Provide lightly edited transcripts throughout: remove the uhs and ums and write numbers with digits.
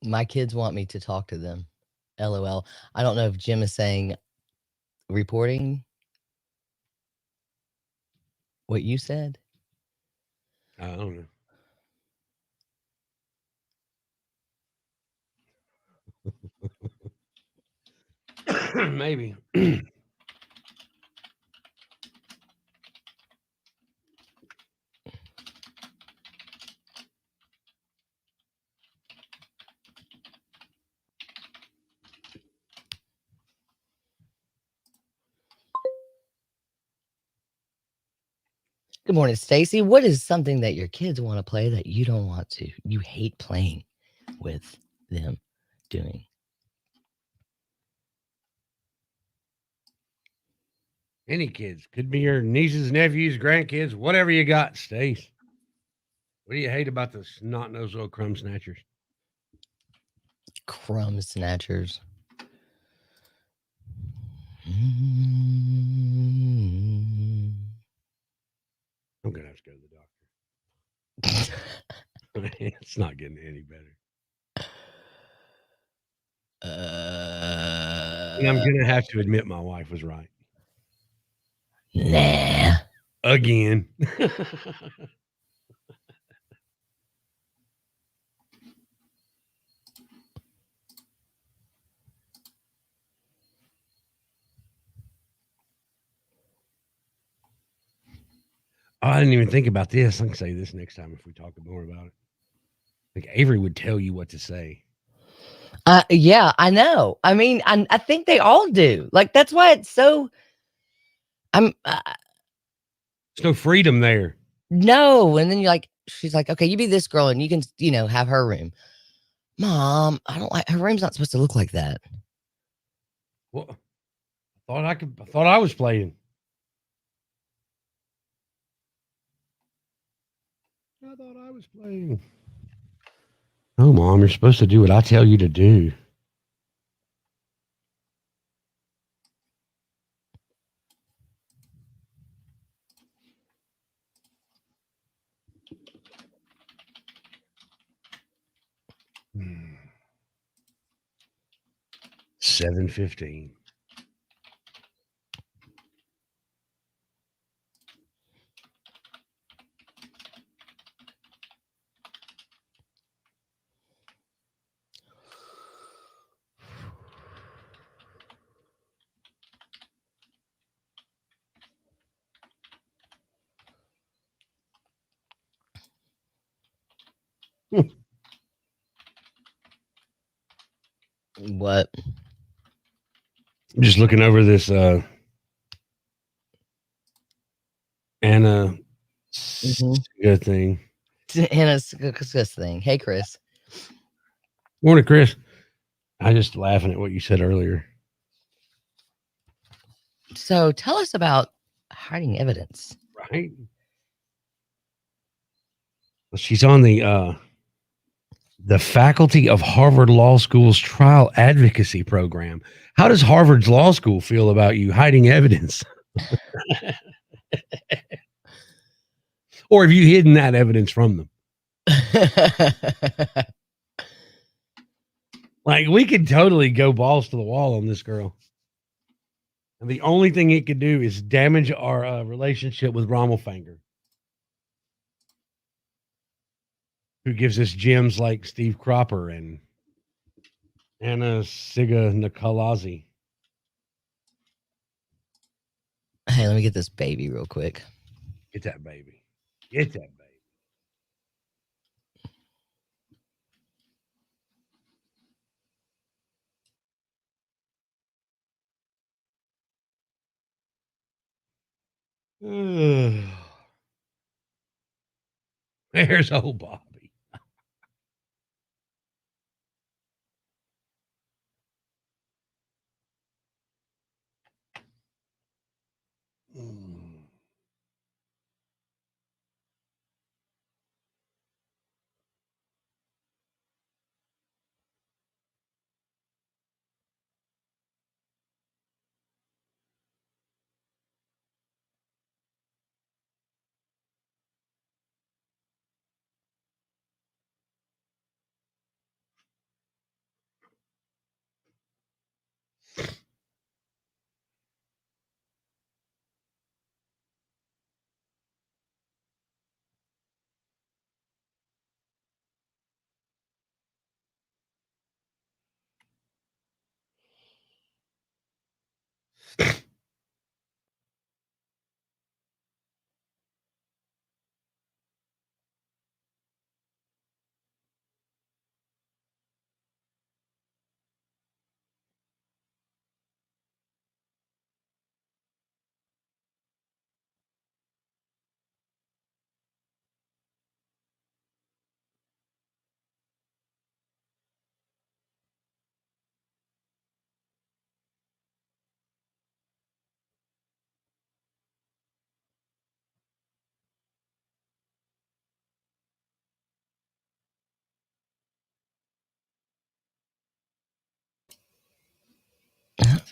My kids want me to talk to them. LOL. I don't know if Jim is saying reporting what you said. I don't know. Maybe. Good morning, Stacy. What is something that your kids want to play that you don't want to? You hate playing with them doing. Any kids. Could be your nieces, nephews, grandkids, whatever you got, Stace. What do you hate about the snot-nosed little crumb snatchers? Crumb snatchers. I'm gonna have to go to the doctor. It's not getting any better. And I'm gonna have to admit my wife was right. Nah. Again. Oh, I didn't even think about this. I can say this next time if we talk more about it. Like Avery would tell you what to say. Yeah, I know. I mean, I think they all do. Like that's why it's so. I'm There's no freedom there. no, and then you're like, she's like, okay, you be this girl, and you can, have her room. Mom, I don't like her room's not supposed to look like that. Well, I thought I was playing. I thought I was playing. Oh, Mom, you're supposed to do what I tell you to do. 7:15. What? I'm just looking over this Anna Mm-hmm. good thing. Hannah's this thing. Hey, Chris. Morning, Chris. I just laughing at what you said earlier. So tell us about hiding evidence. Right? Well, she's on the faculty of Harvard Law School's trial advocacy program. How does Harvard's law school feel about you hiding evidence? Or have you hidden that evidence from them? Like, we could totally go balls to the wall on this girl. And the only thing it could do is damage our relationship with Rommelfanger, who gives us gems like Steve Cropper and Anna Siga Nikolazi. Hey, let me get this baby real quick. Get that baby. Get that baby. There's old Bobby. Mm.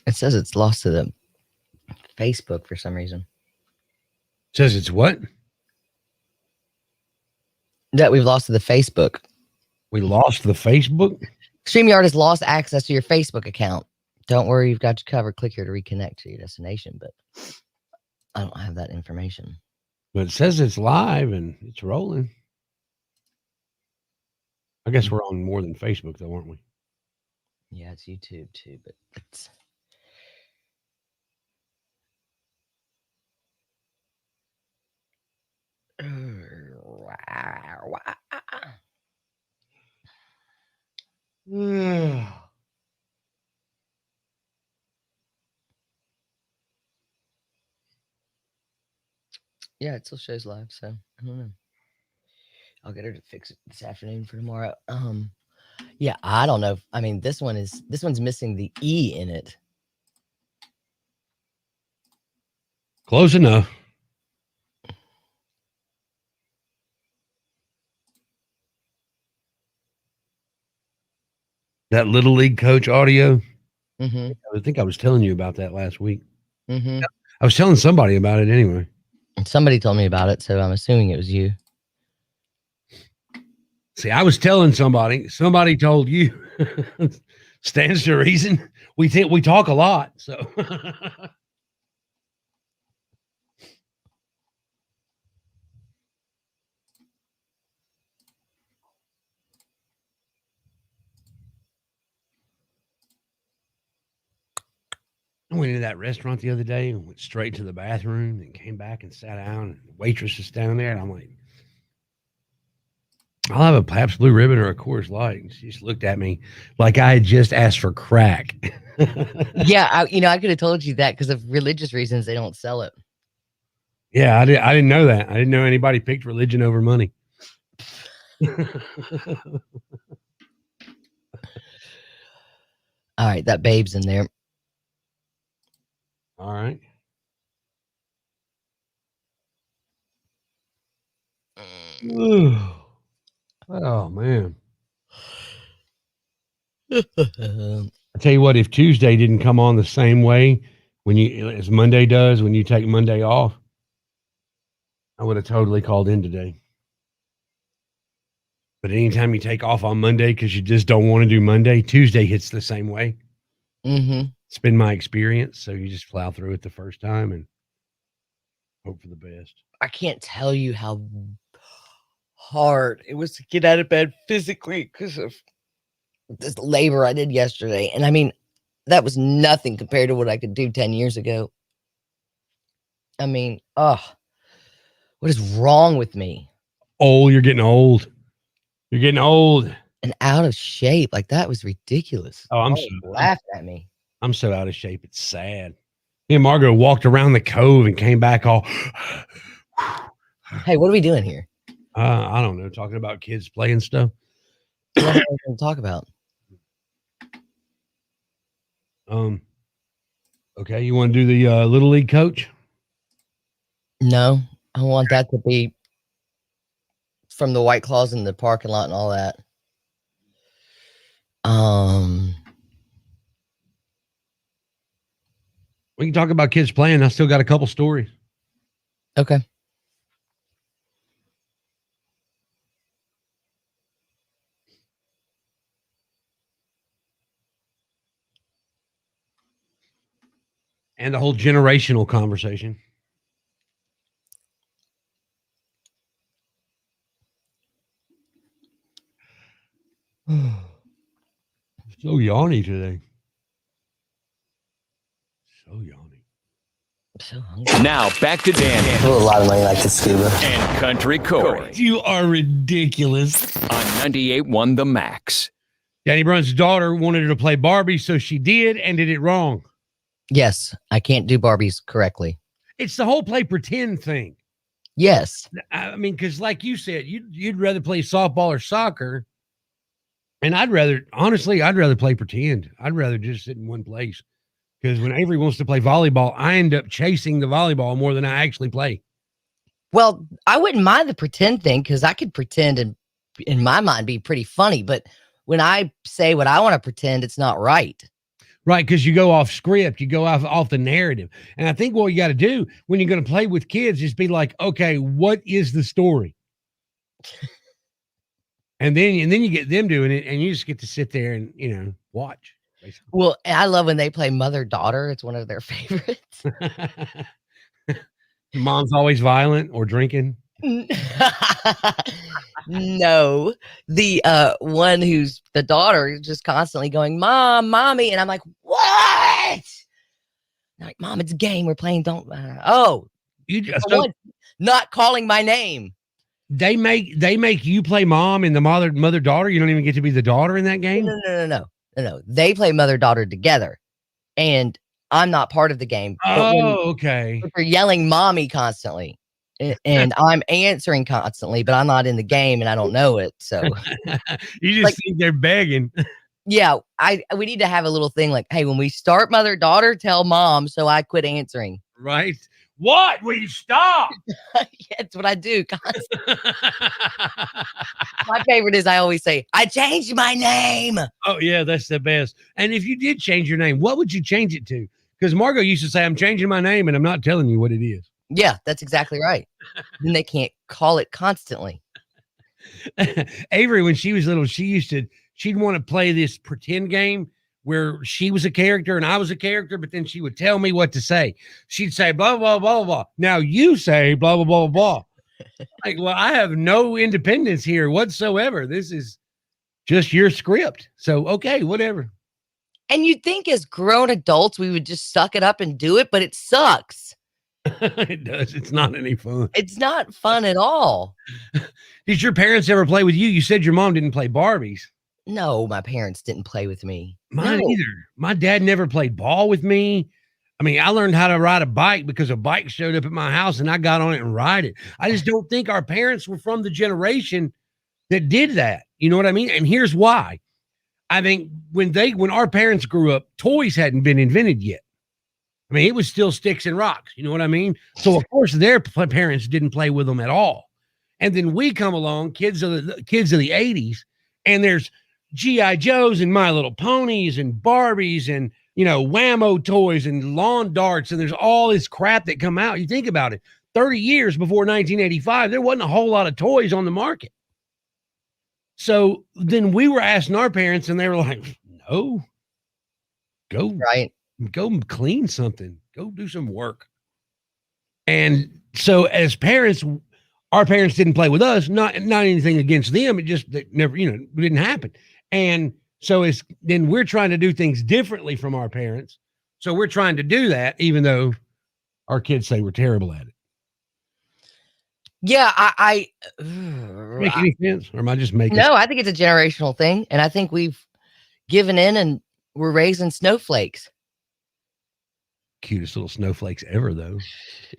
It says it's lost to the Facebook for some reason. Says it's what? That we've lost to the Facebook. We lost the Facebook? StreamYard has lost access to your Facebook account. Don't worry, you've got you covered. Click here to reconnect to your destination, but I don't have that information. But it says it's live and it's rolling. I guess we're on more than Facebook, though, aren't we? Yeah, it's YouTube too, but it's. Yeah, it still shows live, so I don't know. I'll get her to fix it this afternoon for tomorrow. Yeah, I don't know. I mean, this one's missing the E in it. Close enough. That Little League coach audio. Mm-hmm. I think I was telling you about that last week. Mm-hmm. I was telling somebody about it anyway. Somebody told me about it, so I'm assuming it was you. See, I was telling somebody. Somebody told you. Stands to reason. We think we talk a lot, so. I went into that restaurant the other day and went straight to the bathroom and came back and sat down. And the waitress is down there, and I'm like, I'll have a Pabst Blue Ribbon or a Coors Light. And she just looked at me like I had just asked for crack. Yeah, I could have told you that because of religious reasons they don't sell it. Yeah, I didn't know that. I didn't know anybody picked religion over money. All right, that babe's in there. All right. Oh man. I tell you what, if Tuesday didn't come on the same way as Monday does when you take Monday off, I would have totally called in today. But anytime you take off on Monday because you just don't want to do Monday, Tuesday hits the same way. Mm-hmm. It's been my experience. So you just plow through it the first time and hope for the best. I can't tell you how hard it was to get out of bed physically because of this labor I did yesterday. And I mean, that was nothing compared to what I could do 10 years ago. I mean, what is wrong with me? Oh, you're getting old. You're getting old. And out of shape. Like, that was ridiculous. Oh, I'm laughed at me. I'm so out of shape. It's sad. Me and Margot walked around the cove and came back all. Hey, what are we doing here? I don't know. Talking about kids playing stuff. What are we going to talk about? Okay. You want to do the Little League coach? No, I want that to be from the White Claws in the parking lot and all that. We can talk about kids playing. I still got a couple stories. Okay. And the whole generational conversation. So yawny today. So yawny. So hungry. Now back to Dan I blew a lot of money like this scuba. and Country Corey You are ridiculous. on 98.1 The Max. Danny Brunn's daughter wanted her to play Barbie, so she did and did it wrong. Yes, I can't do Barbies correctly. It's the whole play pretend thing. Yes. I mean, because like you said, you'd rather play softball or soccer. And I'd rather play pretend. I'd rather just sit in one place. Because when Avery wants to play volleyball, I end up chasing the volleyball more than I actually play. Well, I wouldn't mind the pretend thing because I could pretend and in my mind be pretty funny. But when I say what I want to pretend, it's not right. Right, because you go off script, you go off the narrative. And I think what you got to do when you're going to play with kids is be like, okay, what is the story? And then you get them doing it, and you just get to sit there and watch. Basically. Well, I love when they play mother-daughter. It's one of their favorites. Mom's always violent or drinking. No, the one who's the daughter is just constantly going, "Mom, mommy," and I'm like, "What?" I'm like, "Mom, it's a game. We're playing. Don't." Oh, You just, for one, not calling my name. they make you play mom and the mother daughter. You don't even get to be the daughter in that game. No. They play mother-daughter together, and I'm not part of the game. Okay. But they're yelling "mommy" constantly, and I'm answering constantly, but I'm not in the game and I don't know it. So you just think they're begging. Yeah, we need to have a little thing like, hey, when we start mother-daughter, tell mom so I quit answering. Right? What? Will you stop? Yeah, it's what I do constantly. My favorite is I always say, I changed my name. Oh, yeah, that's the best. And if you did change your name, what would you change it to? Because Margot used to say, I'm changing my name and I'm not telling you what it is. Yeah, that's exactly right. Then they can't call it constantly. Avery, when she was little, she'd want to play this pretend game where she was a character and I was a character, but then she would tell me what to say. She'd say, blah, blah, blah, blah, blah. Now you say blah, blah, blah, blah. Like, well, I have no independence here whatsoever. This is just your script. So, okay, whatever. And you'd think as grown adults, we would just suck it up and do it, but it sucks. It does. It's not any fun. It's not fun at all. Did your parents ever play with you? You said your mom didn't play Barbies. No, my parents didn't play with me. Mine either. My dad never played ball with me. I mean, I learned how to ride a bike because a bike showed up at my house and I got on it and ride it. I just don't think our parents were from the generation that did that. You know what I mean? And here's why. I think when our parents grew up, toys hadn't been invented yet. I mean, it was still sticks and rocks. You know what I mean? So of course their parents didn't play with them at all. And then we come along, kids of the 80s, and there's G.I. Joes and My Little Ponies and Barbies and, Whammo toys and lawn darts. And there's all this crap that come out. You think about it, 30 years before 1985, there wasn't a whole lot of toys on the market. So then we were asking our parents and they were like, no, go clean something, go do some work. And so as parents, our parents didn't play with us, not anything against them. It just never, it didn't happen. And so then we're trying to do things differently from our parents. So we're trying to do that, even though our kids say we're terrible at it. Yeah, Make any sense? Or am I just making? No, I think it's a generational thing. And I think we've given in and we're raising snowflakes. Cutest little snowflakes ever, though.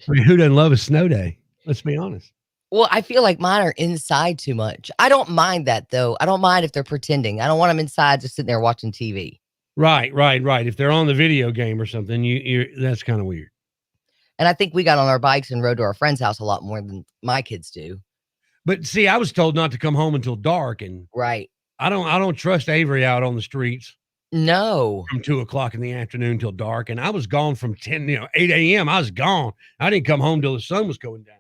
I mean, who doesn't love a snow day? Let's be honest. Well, I feel like mine are inside too much. I don't mind that, though. I don't mind if they're pretending. I don't want them inside just sitting there watching TV. Right. If they're on the video game or something, that's kind of weird. And I think we got on our bikes and rode to our friend's house a lot more than my kids do. But see, I was told not to come home until dark, and right. I don't trust Avery out on the streets. No. From 2:00 in the afternoon till dark, and I was gone from 8 a.m. I was gone. I didn't come home till the sun was going down.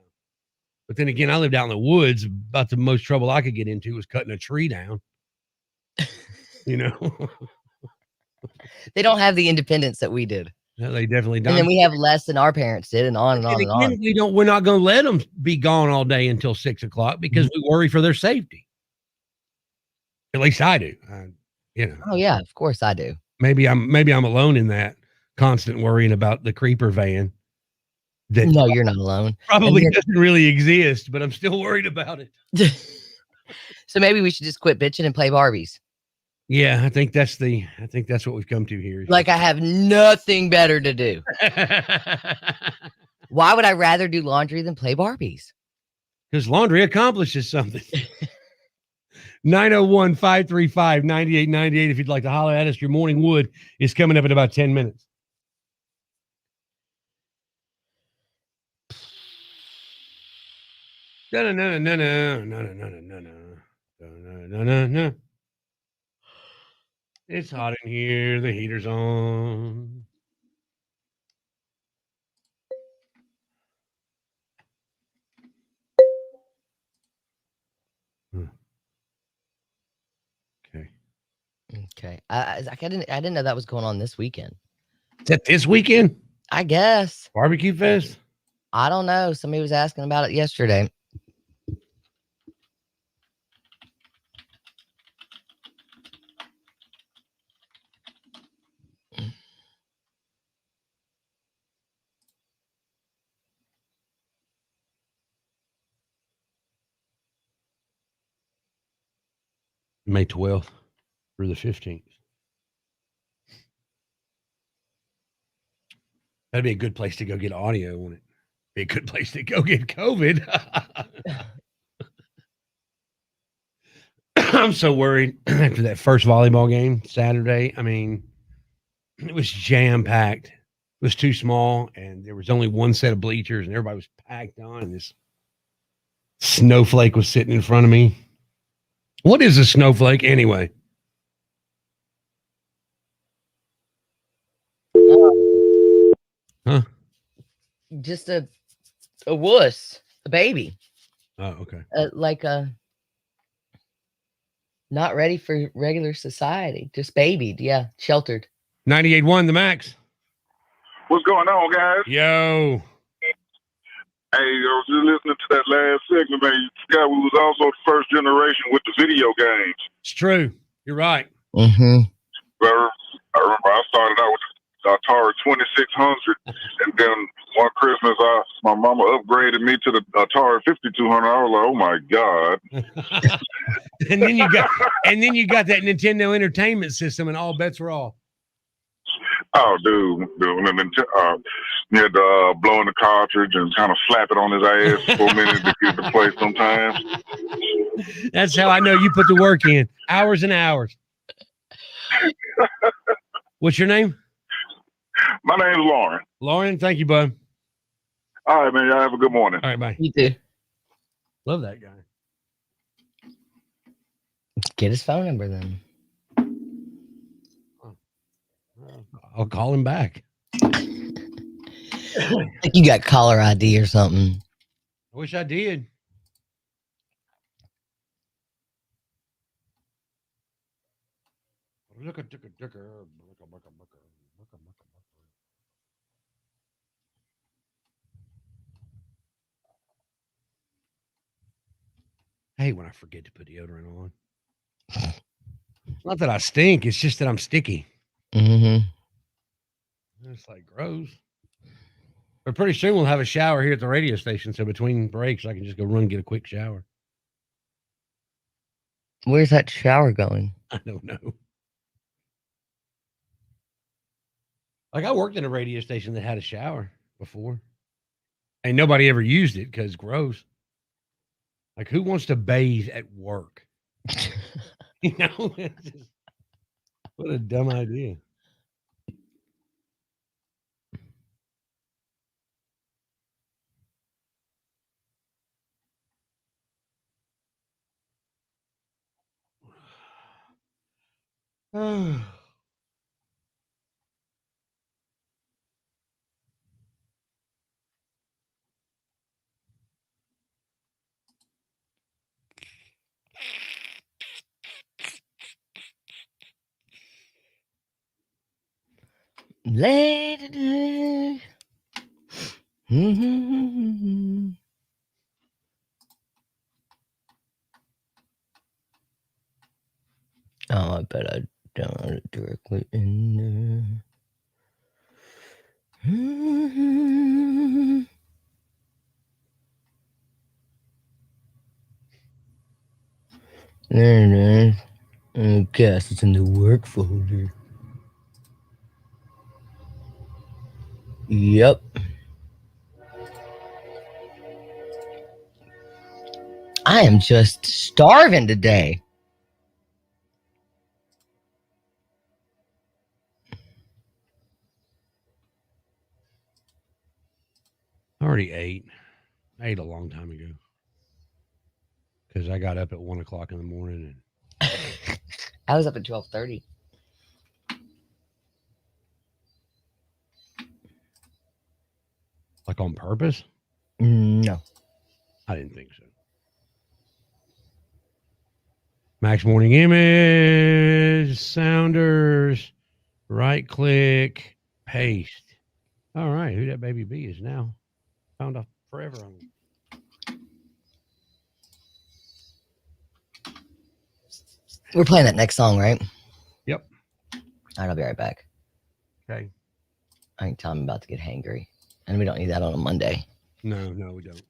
But then again, I lived out in the woods. About the most trouble I could get into was cutting a tree down. They don't have the independence that we did. No, they definitely don't. And then we have less than our parents did, and on and on and on. We're not going to let them be gone all day until 6:00 because we worry for their safety. At least I do. Oh yeah, of course I do. Maybe I'm alone in that constant worrying about the creeper van. No, you're not alone. Probably doesn't really exist, but I'm still worried about it. So maybe we should just quit bitching and play Barbies. Yeah, I think that's what we've come to here. Like I have nothing better to do. Why would I rather do laundry than play Barbies? Because laundry accomplishes something. 901-535-9898 if you'd like to holler at us. Your morning wood is coming up in about 10 minutes. No. It's hot in here. The heater's on. Okay. Okay. I didn't know that was going on this weekend. Is that this weekend? I guess. Barbecue Fest? I don't know. Somebody was asking about it yesterday. May 12th through the 15th. That'd be a good place to go get audio, wouldn't it? Be a good place to go get COVID. I'm so worried after that first volleyball game Saturday. I mean, it was jam packed. It was too small, and there was only one set of bleachers, and everybody was packed on. And this snowflake was sitting in front of me. What is a snowflake anyway? Huh? Just a wuss, a baby. Oh, okay. Like a not ready for regular society. Just babied. Yeah, sheltered. 98.1 the max. What's going on, guys? Yo. Hey, I was just listening to that last segment, man. You forgot we was also the first generation with the video games. It's true. You're right. Mm-hmm. I remember I started out with the Atari 2600, and then one Christmas, my mama upgraded me to the Atari 5200. I was like, oh my god! and then you got that Nintendo Entertainment System, and all bets were off. Oh, dude. And then you had to blow in the cartridge and kind of slap it on his ass for a minute to get to play sometimes. That's how I know you put the work in. Hours and hours. What's your name? My name's Lauren. Lauren, thank you, bud. All right, man. Y'all have a good morning. All right, bye. You too. Love that guy. Get his phone number then. I'll call him back. Like you got caller ID or something. I wish I did. I hate when I forget to put deodorant on. It's not that I stink, it's just that I'm sticky. Mm-hmm. It's like gross. But pretty soon we'll have a shower here at the radio station, so between breaks I can just go run and get a quick shower. Where's that shower going? I don't know. Like I worked in a radio station that had a shower before. And nobody ever used it because gross. Like who wants to bathe at work? You know? What a dumb idea. Lady. Mm-hmm. Oh, I bet I download it directly in there. Mm-hmm. There it is. I guess it's in the work folder. Yep. I am just starving today. I already ate. I ate a long time ago. Because I got up at 1:00 in the morning and I was up at 12:30. Like on purpose? No. I didn't think so. Max Morning Image, Sounders, right click, paste. All right, who that baby B is now found a forever on. We're playing that next song, right? Yep. All right, I'll be right back. Okay. I think Tom about to get hangry, and we don't need that on a Monday. No, we don't.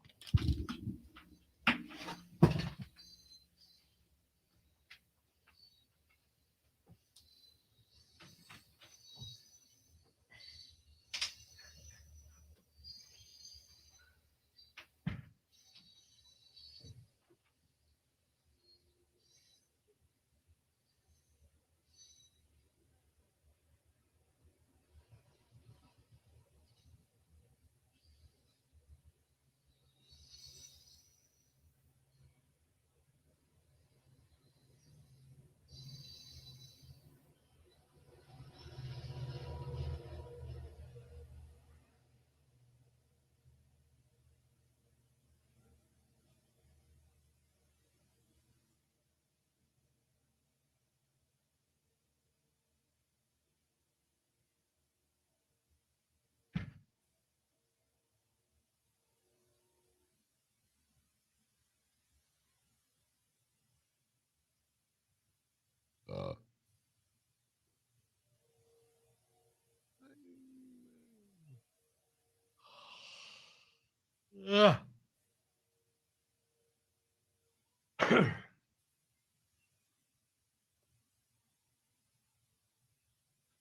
Ugh.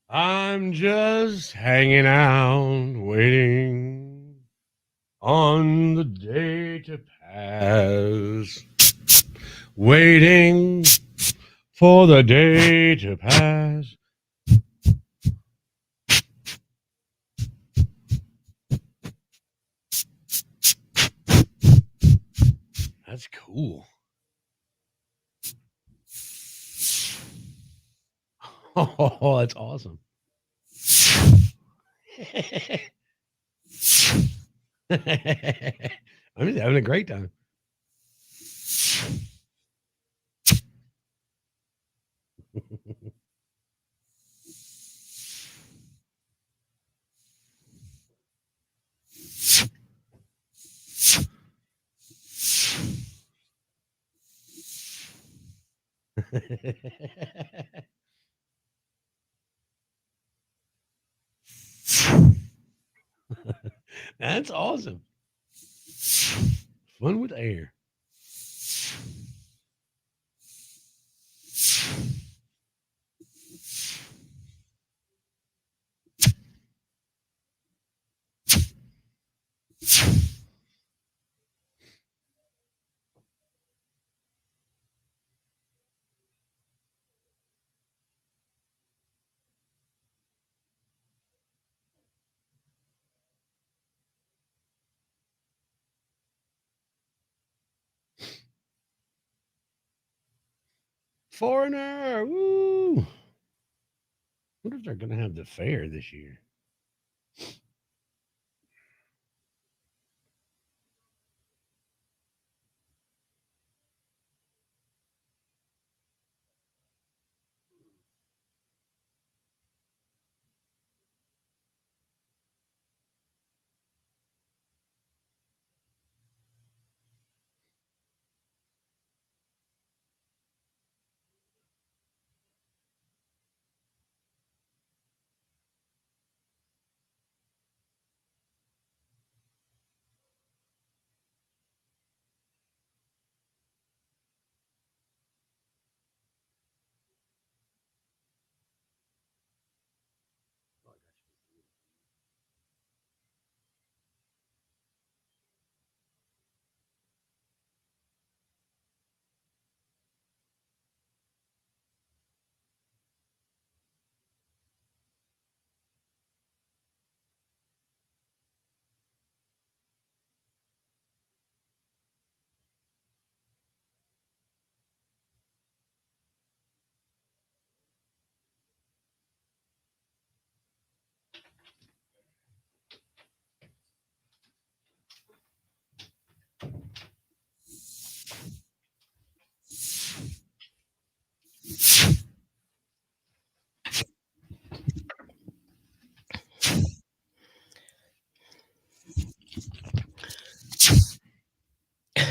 I'm just hanging out, waiting on the day to pass. Waiting for the day to pass. That's cool. Oh, that's awesome. I'm just having a great time. That's awesome. Fun with air. Foreigner. Woo. What if they're going to have the fair this year?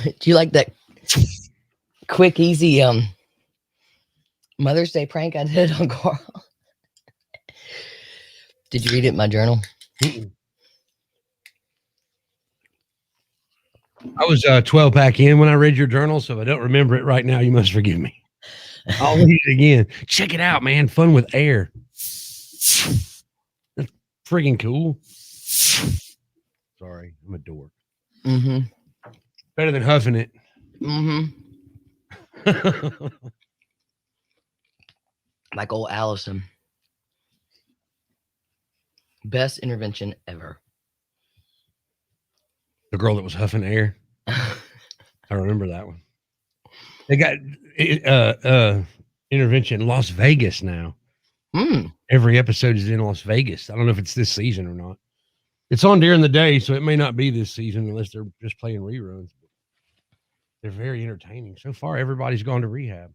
Do you like that quick, easy Mother's Day prank I did on Carl? Did you read it in my journal? I was 12 pack in when I read your journal, so if I don't remember it right now, you must forgive me. I'll read it again. Check it out, man. Fun with air. That's friggin' cool. Sorry, I'm a dork. Mm-hmm. Better than huffing it. Mm-hmm. Like old Allison. Best intervention ever. The girl that was huffing air. I remember that one. They got intervention in Las Vegas now. Every episode is in Las Vegas. I don't know if it's this season or not. It's on during the day, so it may not be this season unless they're just playing reruns. They're very entertaining. So far, everybody's gone to rehab.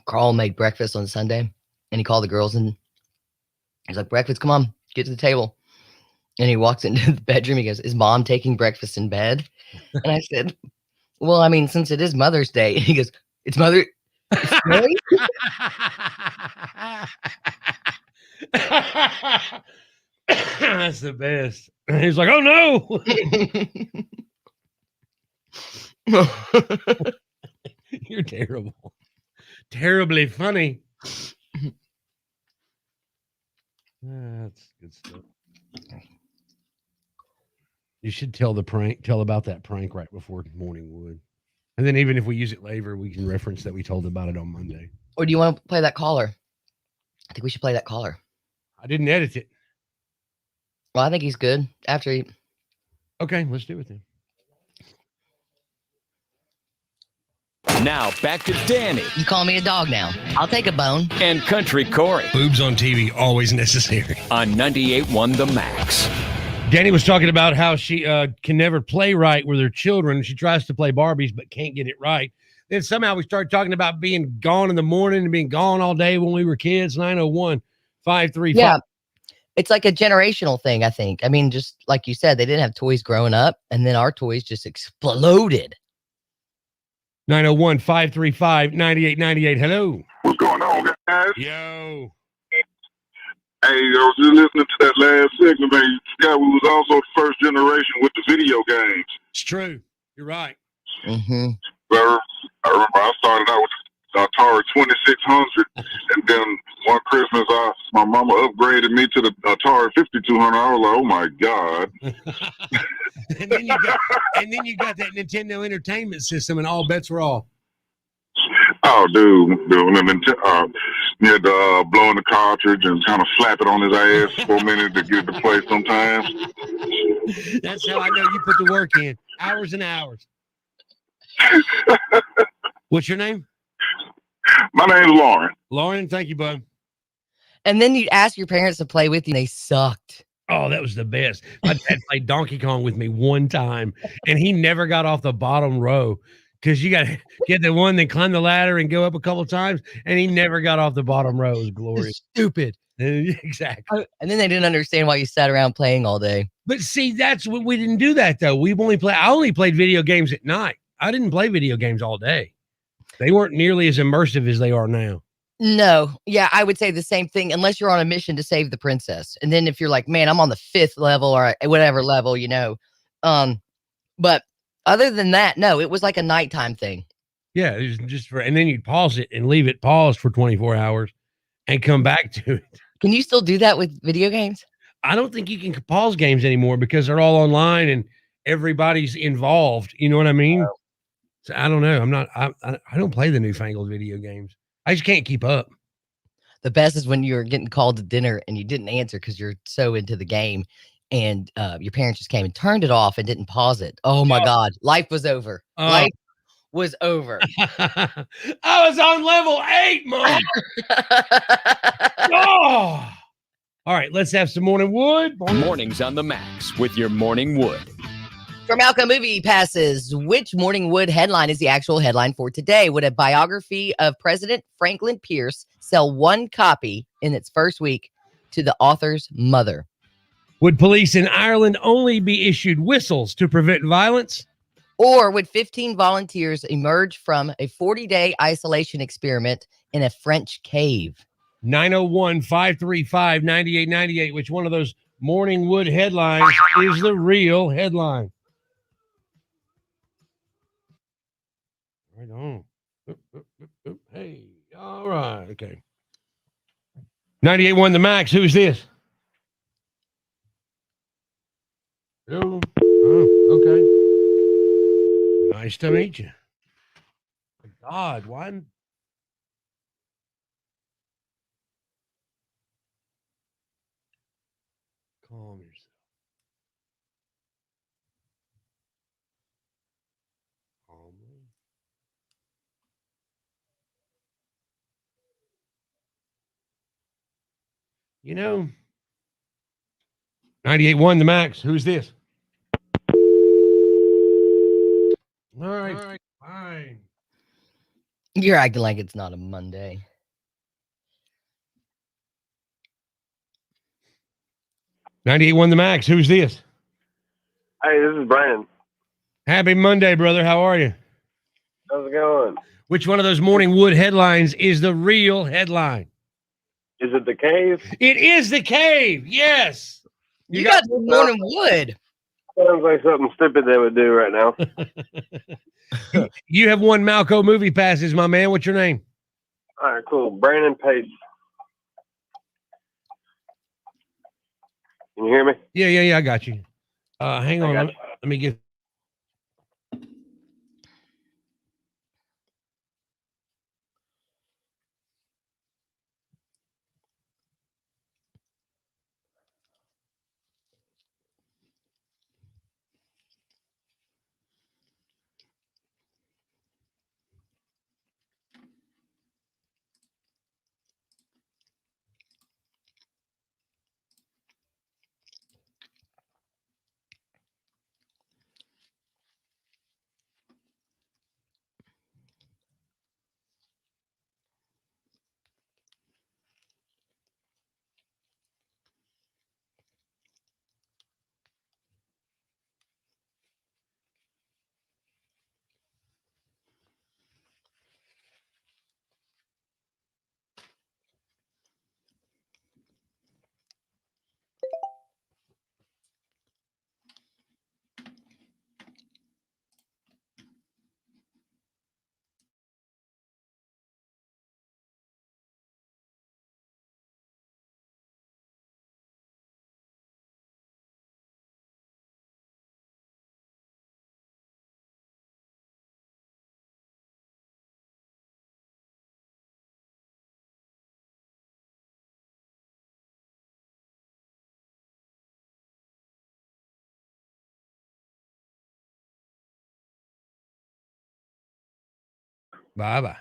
Carl made breakfast on Sunday, and he called the girls, and he's like, "Breakfast, come on, get to the table." And he walks into the bedroom. He goes, "Is Mom taking breakfast in bed?" And I said, "Well, I mean, since it is Mother's Day." And he goes, "It's Mother." Really? That's the best. He's like, "Oh no." You're terrible. Terribly funny. That's good stuff. You should tell about that prank right before morning wood. And then even if we use it later, we can reference that we told about it on Monday. Or do you want to play that caller? I think we should play that caller. I didn't edit it. Well, I think he's good after he. Okay, let's do it then. Now back to Danny You call me a dog now. I'll take a bone. and Country Corey Boobs on TV, always necessary. on 98.1 The Max. Danny was talking about how she can never play right with her children. She tries to play Barbies, but can't get it right. Then somehow we started talking about being gone in the morning and being gone all day when we were kids. 901-535. Yeah. It's like a generational thing, I think. I mean, just like you said, they didn't have toys growing up, and then our toys just exploded. 901-535-9898. Hello. What's going on, guys? Yo. Hey, I was just listening to that last segment, man. You forgot we was also the first generation with the video games. It's true. You're right. Mm-hmm. I remember I started out with the Atari 2600, and then one Christmas, my mama upgraded me to the Atari 5200. I was like, oh my God. and then you got that Nintendo Entertainment System, and all bets were off. Oh, dude. You had to blow in the cartridge and kind of slap it on his ass for a minute to get it to play sometimes. That's how I know you put the work in. Hours and hours. What's your name? My name's Lauren. Lauren, thank you, bud. And then you'd ask your parents to play with you, and they sucked. Oh, that was the best. My dad played Donkey Kong with me one time, and he never got off the bottom row because you got to get the one, then climb the ladder and go up a couple of times, and he never got off the bottom row. It was glorious. Stupid. Exactly. And then they didn't understand why you sat around playing all day. But see, that's what we didn't do that, though. I only played video games at night. I didn't play video games all day. They weren't nearly as immersive as they are now. No. Yeah, I would say the same thing, unless you're on a mission to save the princess. And then if you're like, man, I'm on the 5th level or whatever level, you know. But other than that, no, it was like a nighttime thing. Yeah, it was just and then you'd pause it and leave it paused for 24 hours and come back to it. Can you still do that with video games? I don't think you can pause games anymore because they're all online and everybody's involved. You know what I mean? Oh. So I don't know. I don't play the newfangled video games. I just can't keep up. The best is when you're getting called to dinner and you didn't answer because you're so into the game, and your parents just came and turned it off and didn't pause it. Oh my God. Life was over. Life was over. I was on level 8, Mom. Oh. All right, let's have some morning wood. Mornings on the Max with your morning wood. From Alka Movie Passes, which Morning Wood headline is the actual headline for today? Would a biography of President Franklin Pierce sell one copy in its first week to the author's mother? Would police in Ireland only be issued whistles to prevent violence? Or would 15 volunteers emerge from a 40-day isolation experiment in a French cave? 901-535-9898. Which one of those Morning Wood headlines is the real headline? Right on. Oop, oop, oop, oop. Hey, all right. Okay. 98.1 The Max. Who's this? Hello. Oh, okay. Nice to meet you. God, why? Calm yourself. Calmly. You know, 98.1 The Max. Who's this? All right. Fine. You're acting like it's not a Monday. $98.1 The Max. Who's this? Hey, this is Brandon. Happy Monday, brother. How are you? How's it going? Which one of those Morning Wood headlines is the real headline? Is it the cave? It is the cave. Yes. You got good Morning Wood. Sounds like something stupid they would do right now. You have won Malco movie passes, my man. What's your name? All right, cool. Brandon Pace. Can you hear me? Yeah. I got you. Hang on. Let me get. Bye.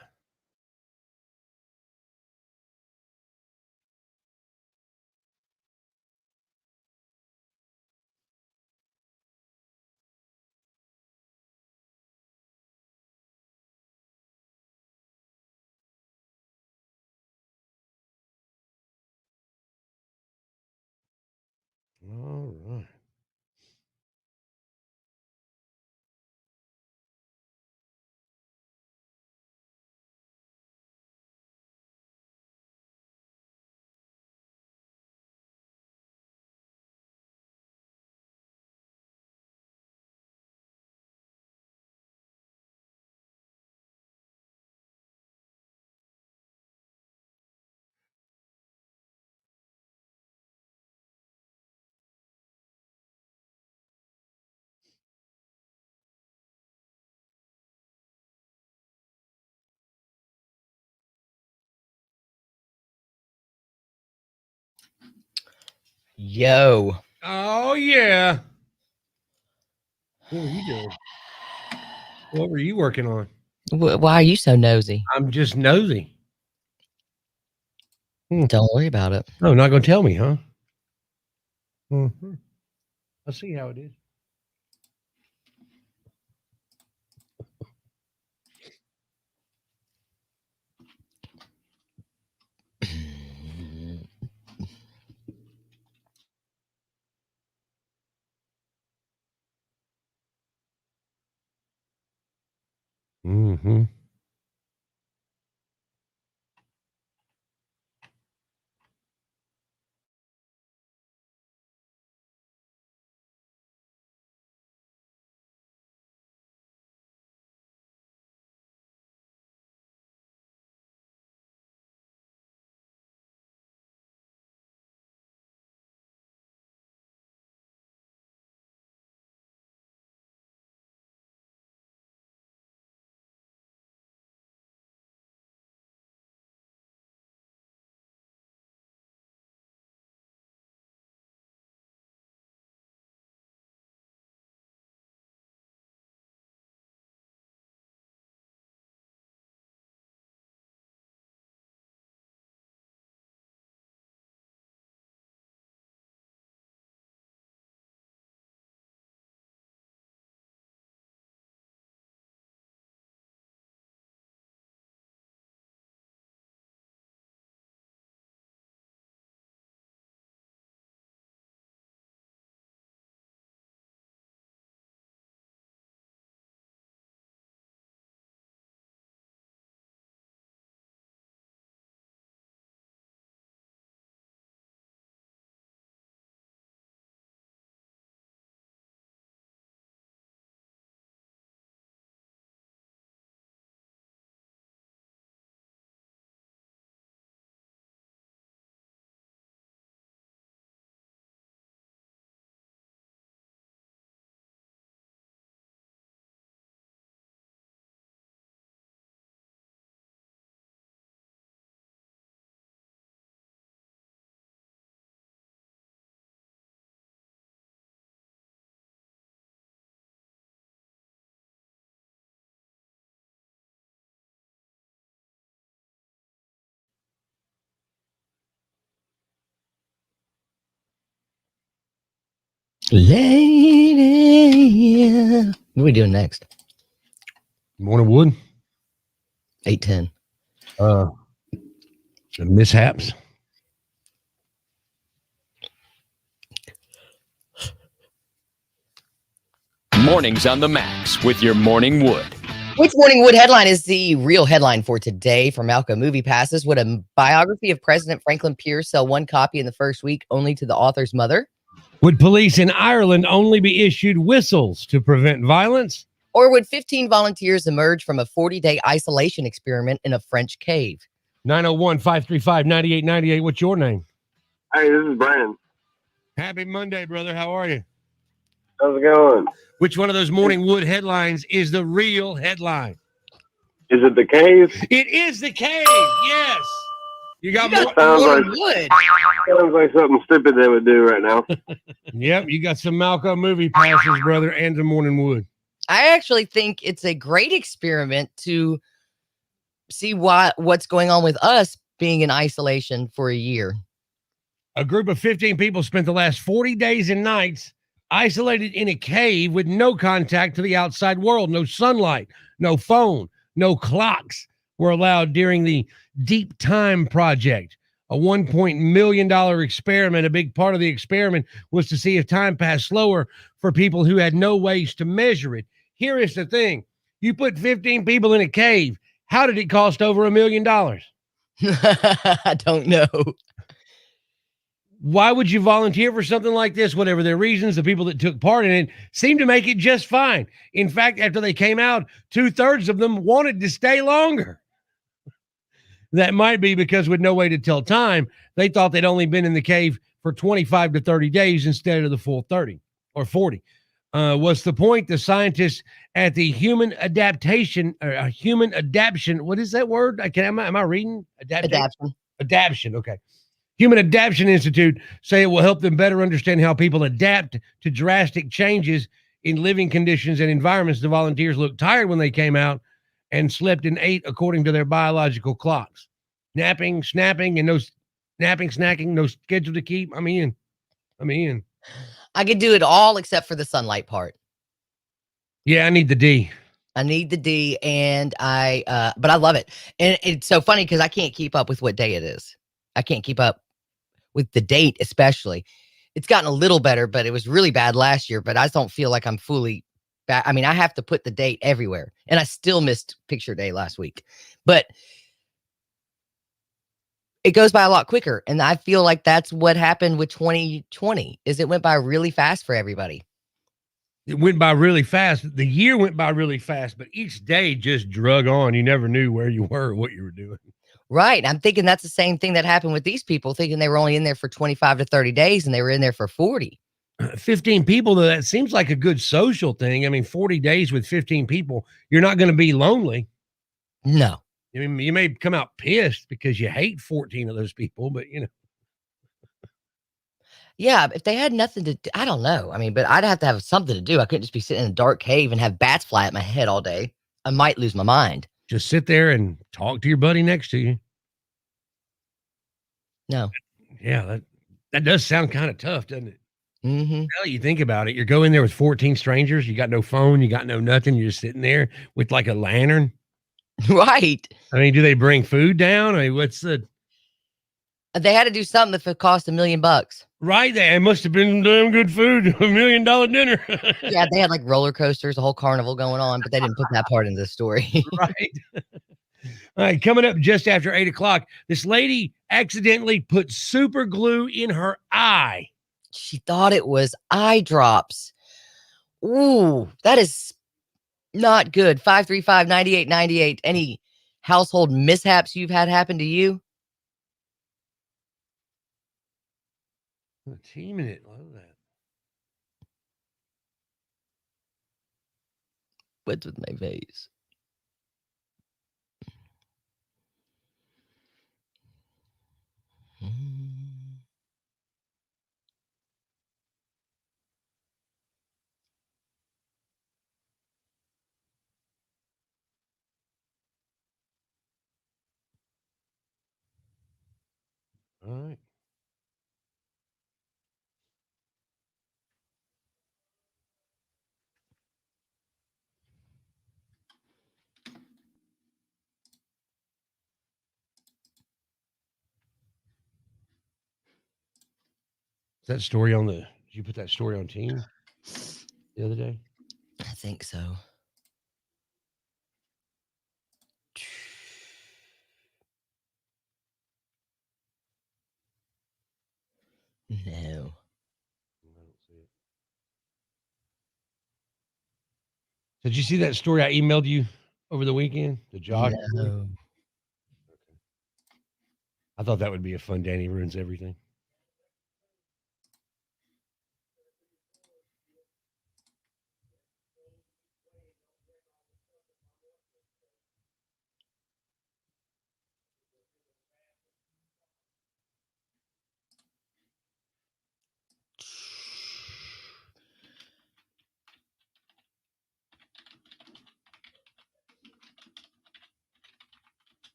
All right. Yo. Oh yeah. What were you doing? What were you working on? Why are you so nosy? I'm just nosy. Don't worry about it. Oh, not gonna tell me, huh? Mm-hmm. I'll see how it is. Mm-hmm. Lady. What are we doing next? Morning Wood. 8:10. Mishaps. Mornings on the Max with your Morning Wood. Which Morning Wood headline is the real headline for today from Malco Movie Passes? Would a biography of President Franklin Pierce sell one copy in the first week only to the author's mother? Would police in Ireland only be issued whistles to prevent violence? Or would 15 volunteers emerge from a 40-day isolation experiment in a French cave? 901-535-9898. What's your name? Hey, this is Brandon. Happy Monday, brother. How are you? How's it going? Which one of those Morning Wood headlines is the real headline? Is it the cave? It is the cave. Yes. You got more. Sounds Morning like- Wood. Sounds like something stupid they would do right now. Yep. You got some Malco Movie Passes, brother, and the Morning Wood. I actually think it's a great experiment to see what's going on with us being in isolation for a year. A group of 15 people spent the last 40 days and nights isolated in a cave with no contact to the outside world. No sunlight, no phone, no clocks were allowed during the Deep Time Project, a $1 million experiment. A big part of the experiment was to see if time passed slower for people who had no ways to measure it. Here is the thing. You put 15 people in a cave. How did it cost over $1 million? I don't know. Why would you volunteer for something like this? Whatever their reasons, the people that took part in it seemed to make it just fine. In fact, after they came out, 2/3 of them wanted to stay longer. That might be because with no way to tell time, they thought they'd only been in the cave for 25 to 30 days instead of the full 30 or 40. What's the point? The scientists at the Human Adaptation, what is that word? Am I reading? Adaptation. Okay. Human Adaptation Institute say it will help them better understand how people adapt to drastic changes in living conditions and environments. The volunteers looked tired when they came out and slept and ate according to their biological clocks. Napping, snapping, and no napping, snacking, no schedule to keep. I'm in. I could do it all except for the sunlight part. Yeah, I need the D. I need the D, and but I love it. And it's so funny because I can't keep up with what day it is. I can't keep up with the date, especially. It's gotten a little better, but it was really bad last year. But I don't feel like I'm fully I mean, I have to put the date everywhere, and I still missed picture day last week, but it goes by a lot quicker. And I feel like that's what happened with 2020 is it went by really fast for everybody. It went by really fast. The year went by really fast, but each day just drug on. You never knew where you were or what you were doing. Right. I'm thinking that's the same thing that happened with these people, thinking they were only in there for 25 to 30 days and they were in there for 40. 15 people, though, that seems like a good social thing. I mean, 40 days with 15 people, you're not going to be lonely. No. I mean, you may come out pissed because you hate 14 of those people, but Yeah, if they had nothing to do, I don't know. I mean, but I'd have to have something to do. I couldn't just be sitting in a dark cave and have bats fly at my head all day. I might lose my mind. just sit there and talk to your buddy next to you. No. Yeah, that does sound kind of tough, doesn't it? Mm-hmm. Now that you think about it, you're going there with 14 strangers. You got no phone, you got no nothing. You're just sitting there with like a lantern. Right. I mean, do they bring food down? I mean, what's the They had to do something if it cost $1 million. right there? It must have been damn good food, $1 million dinner. Yeah, they had like roller coasters, a whole carnival going on, but they didn't put that part into the story. Right. All right, coming up just after 8 o'clock, this lady accidentally put super glue in her eye. She thought it was eye drops. Ooh, that is not good. 535-9898. Any household mishaps you've had happen to you? A team in it. Love that. What's with my face? Mm. All right. Is that story on did you put that story on team the other day? I think so. No. I don't see it. Did you see that story I emailed you over the weekend? The Josh story? No. I thought that would be a fun Danny ruins everything.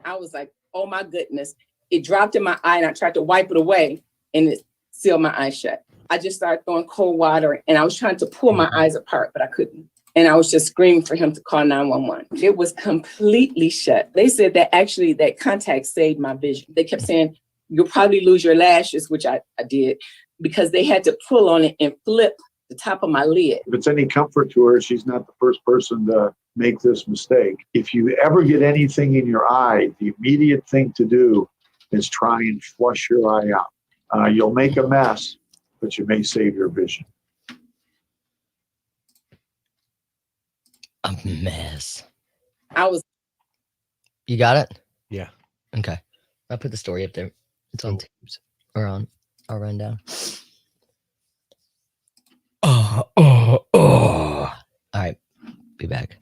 I was like, oh my goodness. It dropped in my eye and I tried to wipe it away and it sealed my eye shut. I just started throwing cold water and I was trying to pull my eyes apart, but I couldn't. And I was just screaming for him to call 911. It was completely shut. They said that actually that contact saved my vision. They kept saying, you'll probably lose your lashes, which I did, because they had to pull on it and flip the top of my lid. If it's any comfort to her, she's not the first person to make this mistake. If you ever get anything in your eye, the immediate thing to do is try and flush your eye out. You'll make a mess, but you may save your vision. A mess. I You got it? Yeah. Okay. I'll put the story up there. It's on Teams or on our rundown. All right. Be back.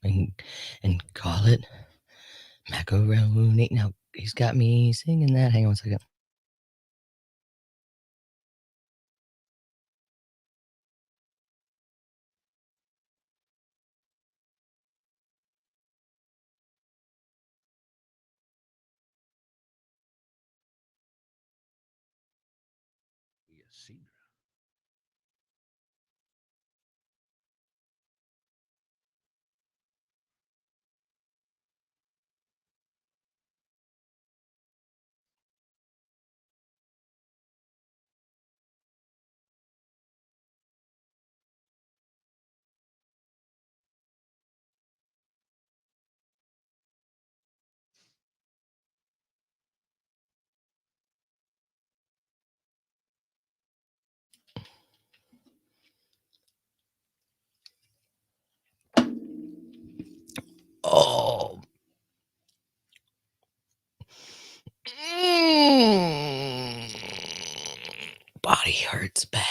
and call it macaroni. Now he's got me singing that. Hang on a second. Oh. Body hurts bad.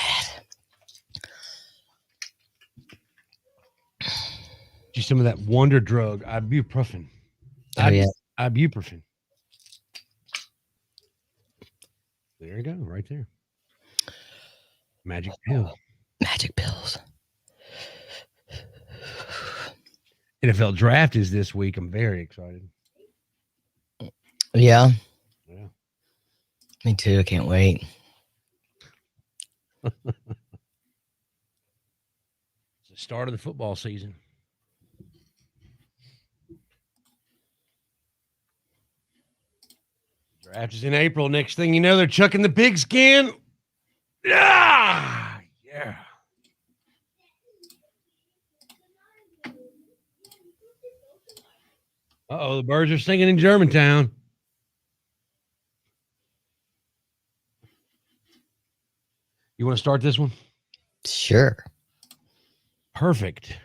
Just some of that wonder drug, ibuprofen. Oh, yeah. Ibuprofen. There you go, right there. Magic pill. Magic pills. NFL draft is this week. I'm very excited. Yeah. Yeah. Me too. I can't wait. It's the start of the football season. Draft is in April. Next thing you know, they're chucking the pigskin. Yeah. Yeah. Uh-oh, the birds are singing in Germantown. You want to start this one? Sure. Perfect.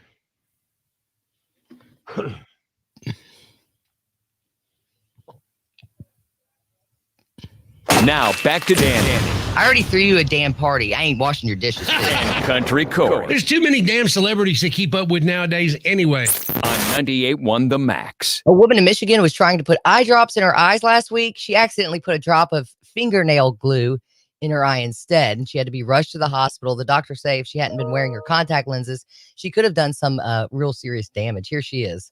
Now back to Danny. I already threw you a damn party. I ain't washing your dishes. Country Chorus There's too many damn celebrities to keep up with nowadays anyway. on 98.1 The Max. A woman in Michigan was trying to put eye drops in her eyes last week. She accidentally put a drop of fingernail glue in her eye instead, and she had to be rushed to the hospital. The doctors say if she hadn't been wearing her contact lenses, she could have done some real serious damage. Here she is.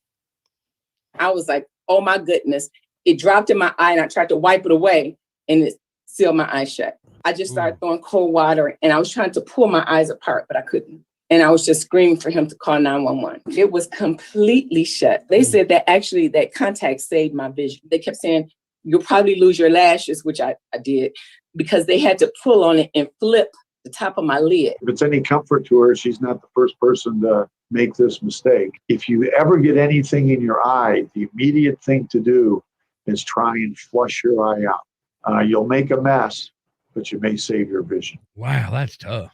I was like, oh my goodness. It dropped in my eye and I tried to wipe it away and it sealed my eye shut. I just started throwing cold water and I was trying to pull my eyes apart, but I couldn't. And I was just screaming for him to call 911. It was completely shut. They said that actually that contact saved my vision. They kept saying, you'll probably lose your lashes, which I did, because they had to pull on it and flip the top of my lid. If it's any comfort to her, she's not the first person to make this mistake. If you ever get anything in your eye, the immediate thing to do is try and flush your eye out. You'll make a mess, but you may save your vision. Wow, that's tough.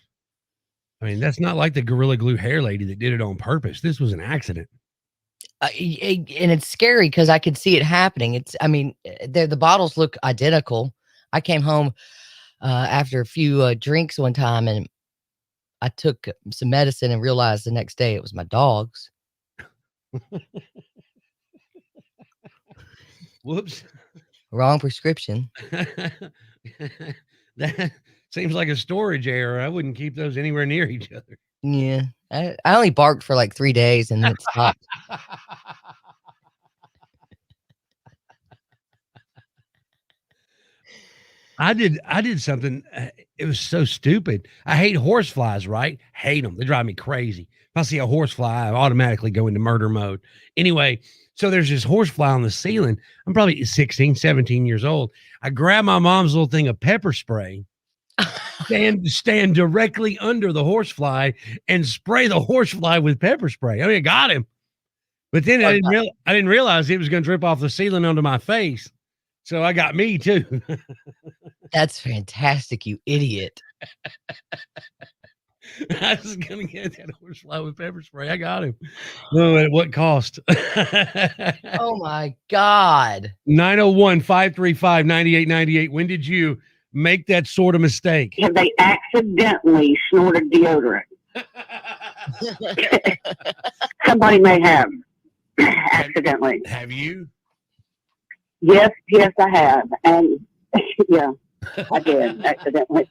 I mean, that's not like the Gorilla Glue hair lady that did it on purpose. This was an accident. And it's scary because I could see it happening. The bottles look identical. I came home after a few drinks one time and I took some medicine and realized the next day it was my dog's. Whoops. Wrong prescription. That seems like a storage error. I wouldn't keep those anywhere near each other. Yeah. I only barked for like 3 days and then it stopped. I did something. It was so stupid. I hate horse flies, right? Hate them. They drive me crazy. If I see a horse fly, I automatically go into murder mode. Anyway, so there's this horse fly on the ceiling. I'm probably 16, 17 years old. I grab my mom's little thing of pepper spray, stand directly under the horse fly and spray the horse fly with pepper spray. I mean, I got him. But then I didn't realize it was going to drip off the ceiling onto my face. So I got me too. That's fantastic, you idiot. I was going to get that horsefly with pepper spray. I got him. No, at what cost? Oh my God. 901-535-9898. When did you make that sort of mistake? Have they accidentally snorted deodorant? Somebody may have. accidentally. Have you? Yes, I have. And yeah, I did accidentally.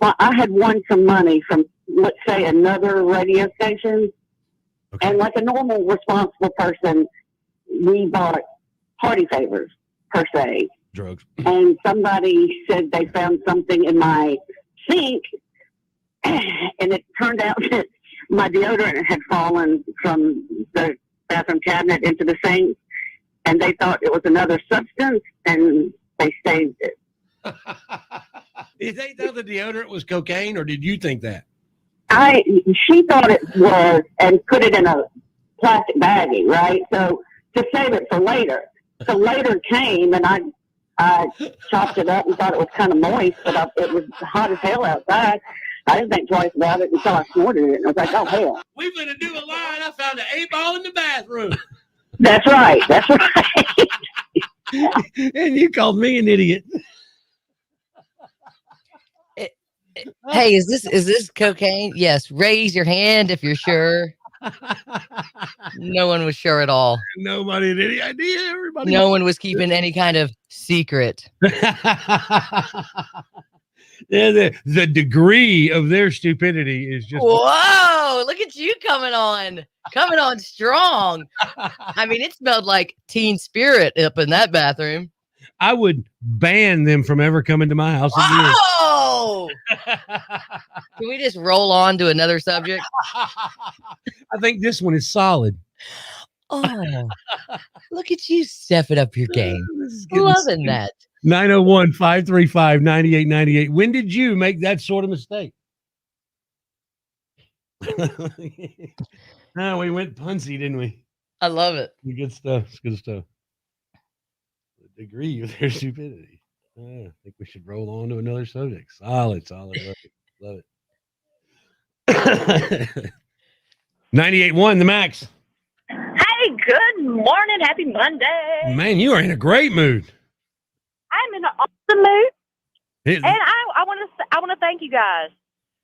Well, I had won some money from, let's say, another radio station. Okay. And like a normal, responsible person, we bought party favors, per se. Drugs. And somebody said they found something in my sink, and it turned out that my deodorant had fallen from the bathroom cabinet into the sink, and they thought it was another substance, and they saved it. Did they thought the deodorant was cocaine, or did you think that? She thought it was, and put it in a plastic baggie, right? So to save it for later. So later came, and I chopped it up and thought it was kind of moist, but it was hot as hell outside. I didn't think twice about it until I snorted it, and I was like, oh, hell. We're going to do a line. I found an 8-ball in the bathroom. That's right. That's right. And you called me an idiot. Hey, is this cocaine? Yes. Raise your hand if you're sure. No one was sure at all. Nobody had any idea. Everybody. No one was keeping any kind of secret. Yeah, the degree of their stupidity is just. Whoa! Look at you coming on strong. I mean, it smelled like Teen Spirit up in that bathroom. I would ban them from ever coming to my house again. Oh! Can we just roll on to another subject? I think this one is solid. Oh, look at you stepping up your game. Loving that. 901-535-9898. When did you make that sort of mistake? No, we went punsy, didn't we? I love it. Good stuff. It's good stuff. The degree of their stupidity. I think we should roll on to another subject. Solid. Love it. 98.1, the max. Hey, good morning. Happy Monday. Man, you are in a great mood. I'm in an awesome mood. And I want to thank you guys.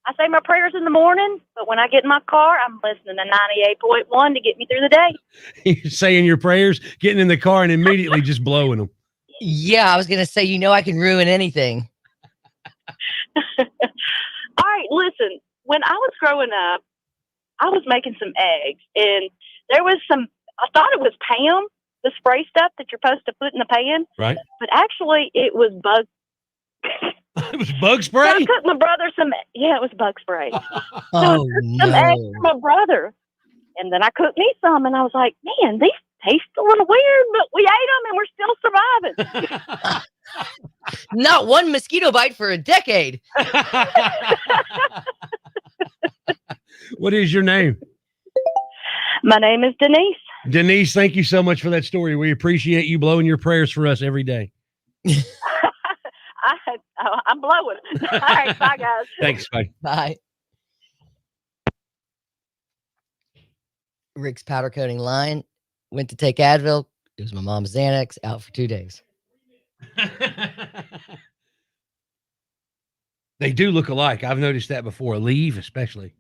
I say my prayers in the morning, but when I get in my car, I'm listening to 98.1 to get me through the day. You're saying your prayers, getting in the car, and immediately just blowing them. Yeah, I was going to say, I can ruin anything. All right, listen. When I was growing up, I was making some eggs, and there was I thought it was Pam, the spray stuff that you're supposed to put in the pan. Right. But actually, it was bug. It was bug spray? So I cooked my brother it was bug spray. Oh, some eggs for my brother. And then I cooked me some, and I was like, man, these taste a little weird, but we ate them, and we're still surviving. Not one mosquito bite for a decade. What is your name? My name is Denise. Denise, thank you so much for that story. We appreciate you blowing your prayers for us every day. I'm blowing. All right, bye, guys. Thanks, bye. Bye. Rick's powder coating line. Went to take Advil. It was my mom's Xanax. Out for 2 days. They do look alike. I've noticed that before. Leave, especially.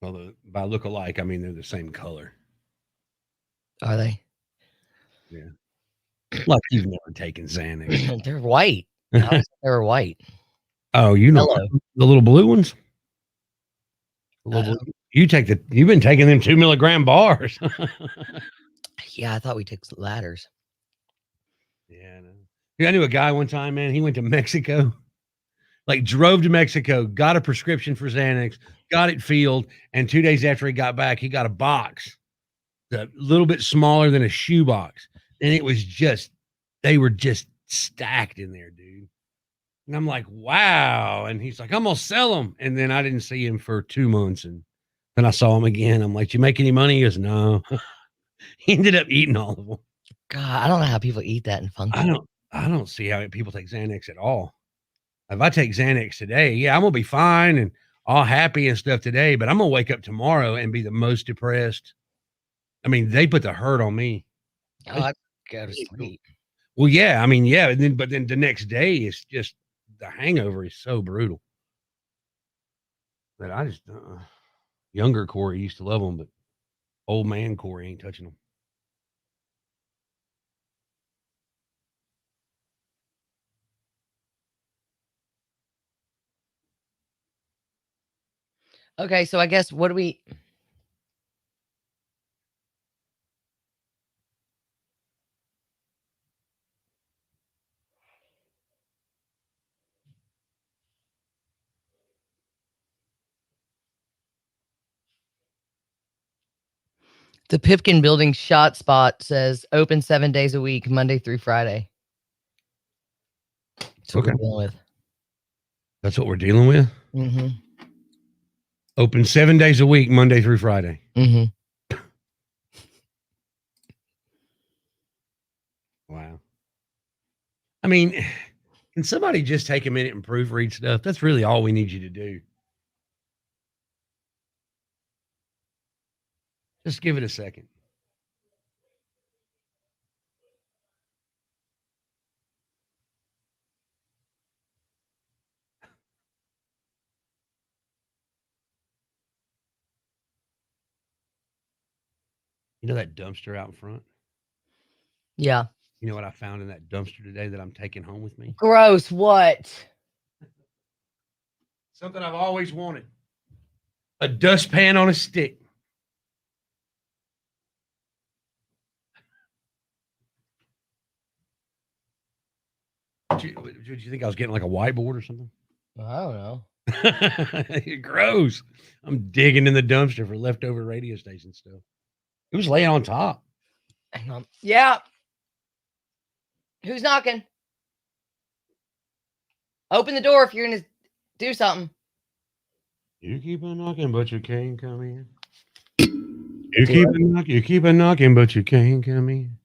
Well, by look alike, I mean they're the same color. Are they? Yeah. Like you've never taken Xanax. They're white. They were white. Oh, you know the little blue ones? You've been taking them 2 milligram bars. Yeah, I thought we took ladders. Yeah, I knew a guy one time, man. He went to Mexico, like drove to Mexico, got a prescription for Xanax, got it filled, and 2 days after he got back, he got a box, a little bit smaller than a shoebox, and it was they were just stacked in there, dude. And I'm like, wow. And he's like, I'm gonna sell them. And then I didn't see him for 2 months, and then I saw him again. I'm like, did you make any money? He goes, no. He ended up eating all of them. God, I don't know how people eat that and function. I don't see how people take Xanax at all. If I take Xanax today, yeah, I'm gonna be fine and all happy and stuff today, but I'm gonna wake up tomorrow and be the most depressed. I mean, they put the hurt on me. Oh, I go to sleep. Well, yeah, I mean, yeah, but then the next day it's just the hangover is so brutal that I just Younger Corey used to love them, but old man Corey ain't touching them. Okay, so I guess what do we The Pipkin Building shot spot says open 7 days a week, Monday through Friday. That's what Okay. we're dealing with. That's what we're dealing with. Mm-hmm. Open 7 days a week, Monday through Friday. Mm-hmm. Wow. I mean, can somebody just take a minute and proofread stuff? That's really all we need you to do. Just give it a second. You know that dumpster out in front? Yeah. You know what I found in that dumpster today that I'm taking home with me? Gross. What? Something I've always wanted. A dustpan on a stick. Did you think I was getting like a whiteboard or something? I don't know. Gross. I'm digging in the dumpster for leftover radio station stuff. It was laying on top. Hang on. Yeah. Who's knocking? Open the door if you're going to do something. You keep on knocking, but you can't come in. You keep on knocking, but you can't come in.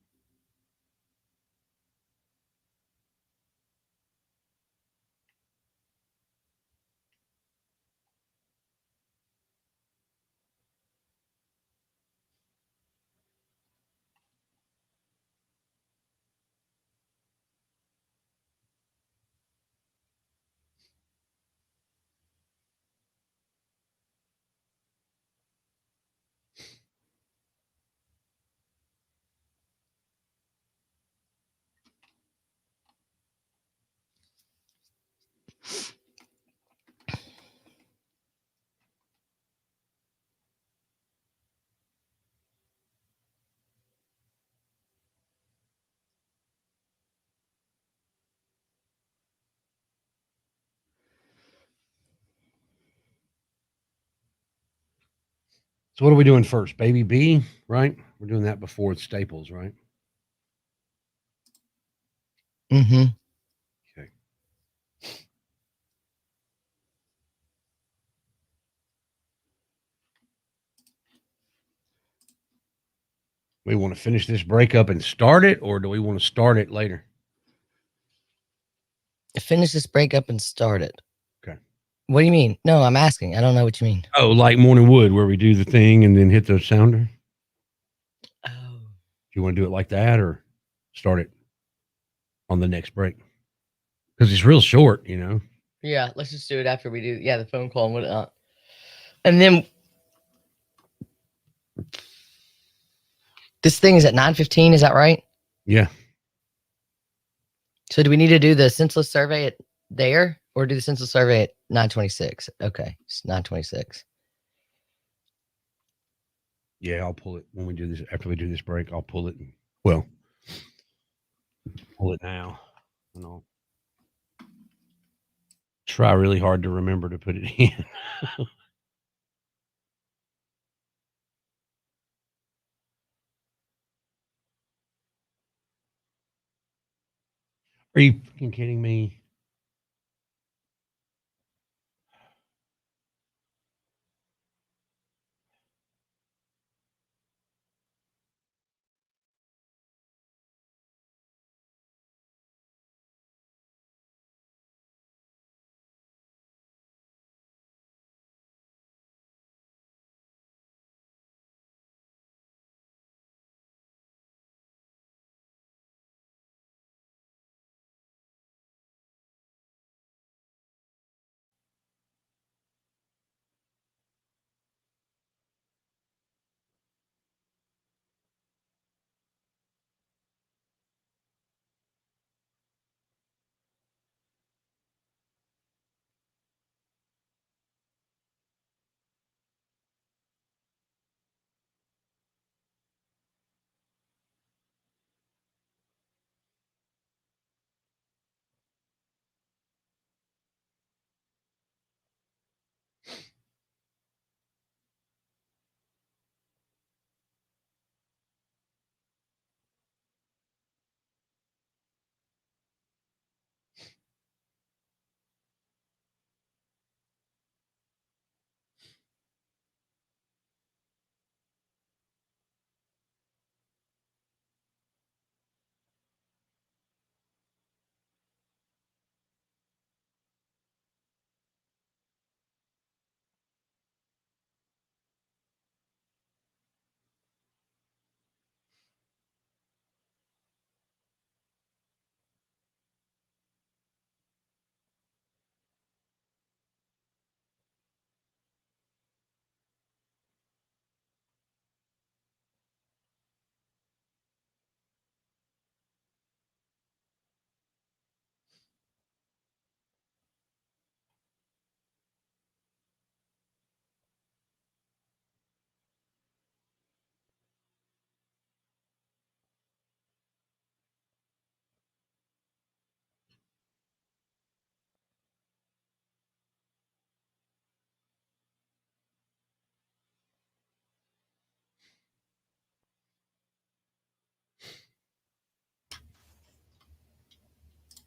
So what are we doing first? Baby B, right? We're doing that before it's Staples, right? Mm-hmm. Okay. We want to finish this breakup and start it, or do we want to start it later? Finish this breakup and start it. Okay. What do you mean? No, I'm asking. I don't know what you mean. Oh, like Morning Wood, where we do the thing and then hit the sounder? Oh. Do you want to do it like that or start it on the next break? Because it's real short, you know. Yeah, let's just do it after we do, the phone call and whatnot. And then this thing is at 9:15, is that right? Yeah. So do we need to do the senseless survey at there or do the senseless survey at 9:26? Okay, it's 9:26. Yeah, I'll pull it when we do this. After we do this break, I'll pull it. Well, pull it now. And I'll try really hard to remember to put it in. Are you fucking kidding me?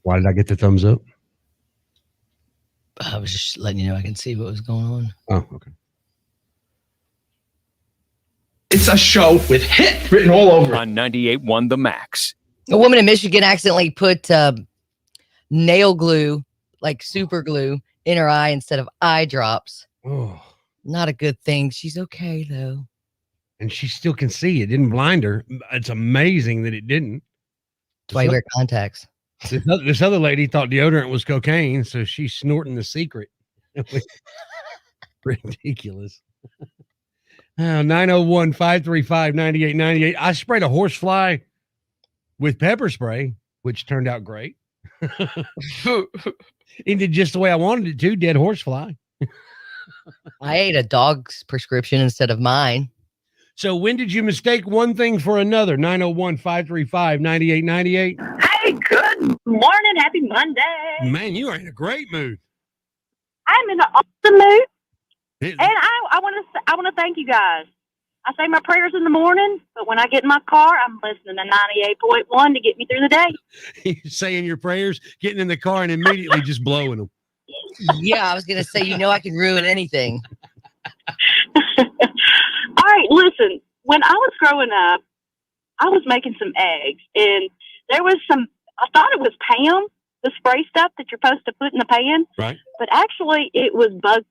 Why did I get the thumbs up? I was just letting you know I can see what was going on. Oh, okay. It's a show with hit written all over it. On 98.1 The Max. A woman in Michigan accidentally put nail glue, like super glue, in her eye instead of eye drops. Oh, Not a good thing. She's okay, though. and she still can see. It didn't blind her. It's amazing that it didn't. That's why you wear contacts. This other lady thought deodorant was cocaine, so she's snorting the secret. Ridiculous. 901-535-9898. I sprayed a horsefly with pepper spray, which turned out great. It did just the way I wanted it to. Dead horsefly. I ate a dog's prescription instead of mine. So when did you mistake one thing for another? 901-535-9898. Hey, good morning. Happy Monday. Man, you are in a great mood. I'm in an awesome mood. It- And I want to thank you guys. I say my prayers in the morning, but when I get in my car, I'm listening to 98.1 to get me through the day. You're saying your prayers, getting in the car, and immediately just blowing them. Yeah, I was going to say, I can ruin anything. All right, listen. When I was growing up, I was making some eggs, and there was I thought it was Pam, the spray stuff that you're supposed to put in the pan. Right. But actually, it was bug.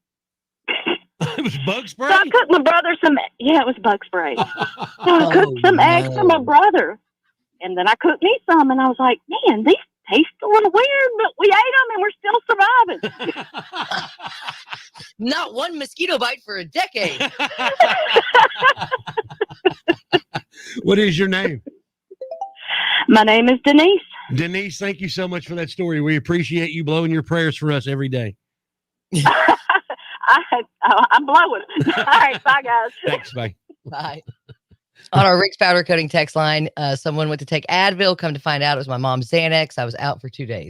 It was bug spray? So I cooked my brother it was bug spray. So I cooked some eggs for my brother. And then I cooked me some, and I was like, man, these taste a little weird, but we ate them, and we're still surviving. Not one mosquito bite for a decade. What is your name? My name is Denise. Denise, thank you so much for that story. We appreciate you blowing your prayers for us every day. I'm blowing. All right, bye, guys. Thanks, bye. Bye. On our Rick's powder coating text line, someone went to take Advil. Come to find out it was my mom's Xanax. I was out for 2 days.